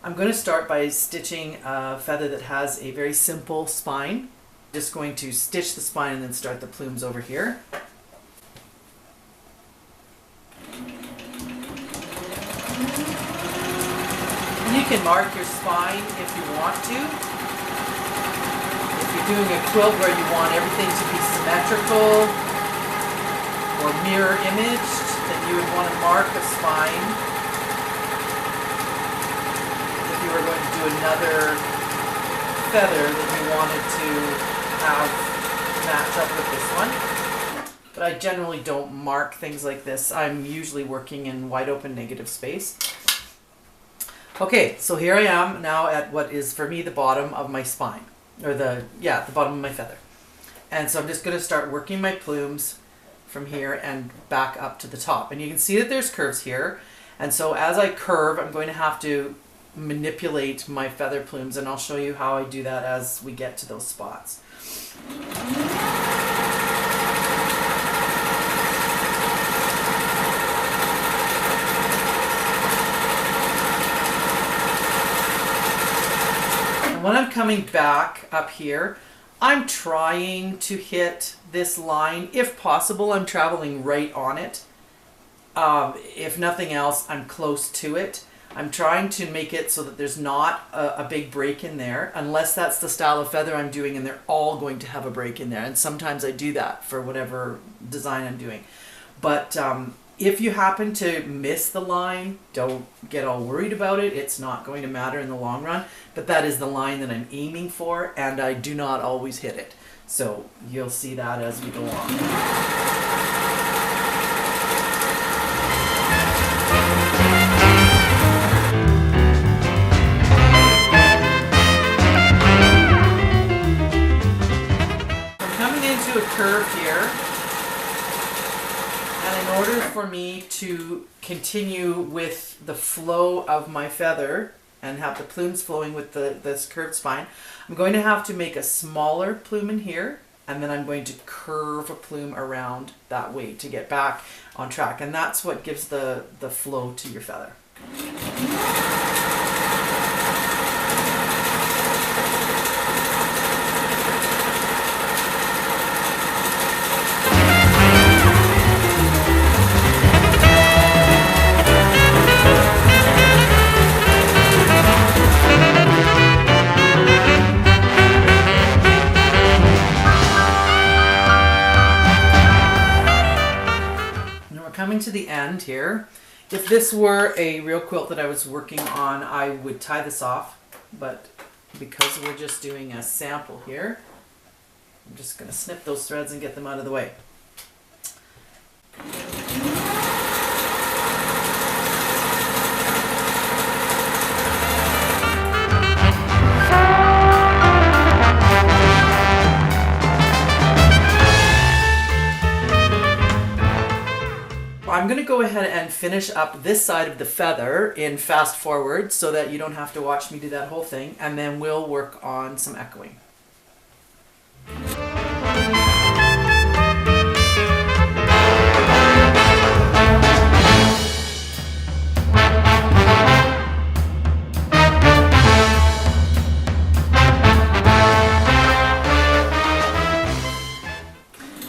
I'm going to start by stitching a feather that has a very simple spine. Just going to stitch the spine and then start the plumes over here. And you can mark your spine if you want to. If you're doing a quilt where you want everything to be symmetrical or mirror imaged, then you would want to mark a spine. If you were going to do another feather that you wanted to have match up with this one. But I generally don't mark things like this. I'm usually working in wide open negative space. Okay, so here I am now at what is for me the bottom of my spine, or the bottom of my feather. And so I'm just going to start working my plumes from here and back up to the top. And you can see that there's curves here. And so as I curve, I'm going to have to manipulate my feather plumes, and I'll show you how I do that as we get to those spots. And when I'm coming back up here, I'm trying to hit this line. If possible, I'm traveling right on it. If nothing else, I'm close to it. I'm trying to make it so that there's not a big break in there, unless that's the style of feather I'm doing and they're all going to have a break in there. And sometimes I do that for whatever design I'm doing. But if you happen to miss the line, don't get all worried about it. It's not going to matter in the long run. But that is the line that I'm aiming for, and I do not always hit it. So you'll see that as we go on. A curve here, and in order for me to continue with the flow of my feather and have the plumes flowing with this curved spine, I'm going to have to make a smaller plume in here, and then I'm going to curve a plume around that way to get back on track, and that's what gives the flow to your feather. Coming to the end here. If this were a real quilt that I was working on, I would tie this off, but because we're just doing a sample here, I'm just going to snip those threads and get them out of the way. I'm going to go ahead and finish up this side of the feather in fast forward so that you don't have to watch me do that whole thing, and then we'll work on some echoing.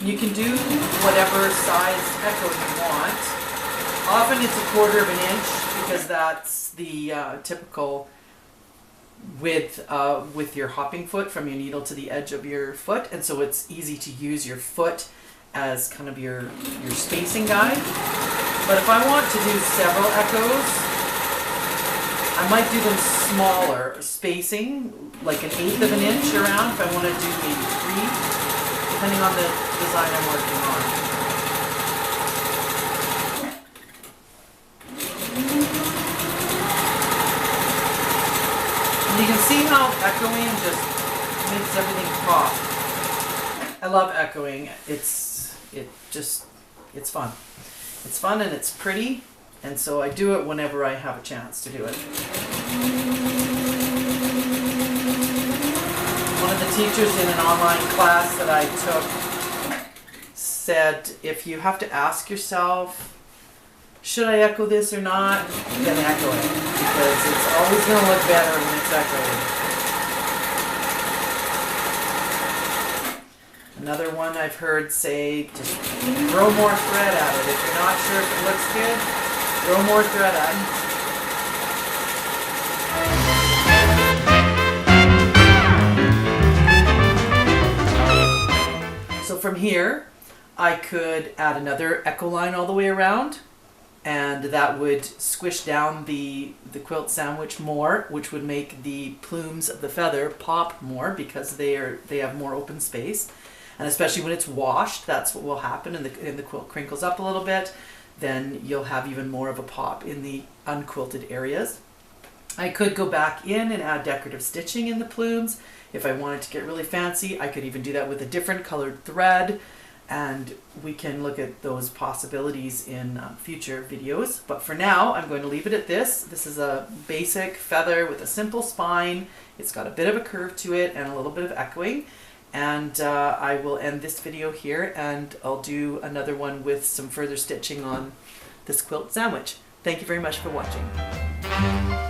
You can do whatever size echo you want. Often it's 1/4 of an inch because that's the typical width with your hopping foot from your needle to the edge of your foot, and so it's easy to use your foot as kind of your spacing guide. But if I want to do several echoes, I might do them smaller spacing, like 1/8 of an inch around if I want to do maybe 3, depending on the design I'm working on. And you can see how echoing just makes everything pop. I love echoing. It's fun. It's fun and it's pretty, and so I do it whenever I have a chance to do it. One of the teachers in an online class that I took said, if you have to ask yourself Should I echo this or not? Then echo it, because it's always going to look better when it's echoed. Another one I've heard say, just throw more thread at it. If you're not sure if it looks good, throw more thread at it. So from here, I could add another echo line all the way around, and that would squish down the quilt sandwich more, which would make the plumes of the feather pop more because they have more open space. And especially when it's washed, that's what will happen, and the quilt crinkles up a little bit, then you'll have even more of a pop in the unquilted areas. I could go back in and add decorative stitching in the plumes. If I wanted to get really fancy, I could even do that with a different colored thread, and we can look at those possibilities in future videos. But for now, I'm going to leave it at this. This is a basic feather with a simple spine. It's got a bit of a curve to it and a little bit of echoing. And I will end this video here, and I'll do another one with some further stitching on this quilt sandwich. Thank you very much for watching.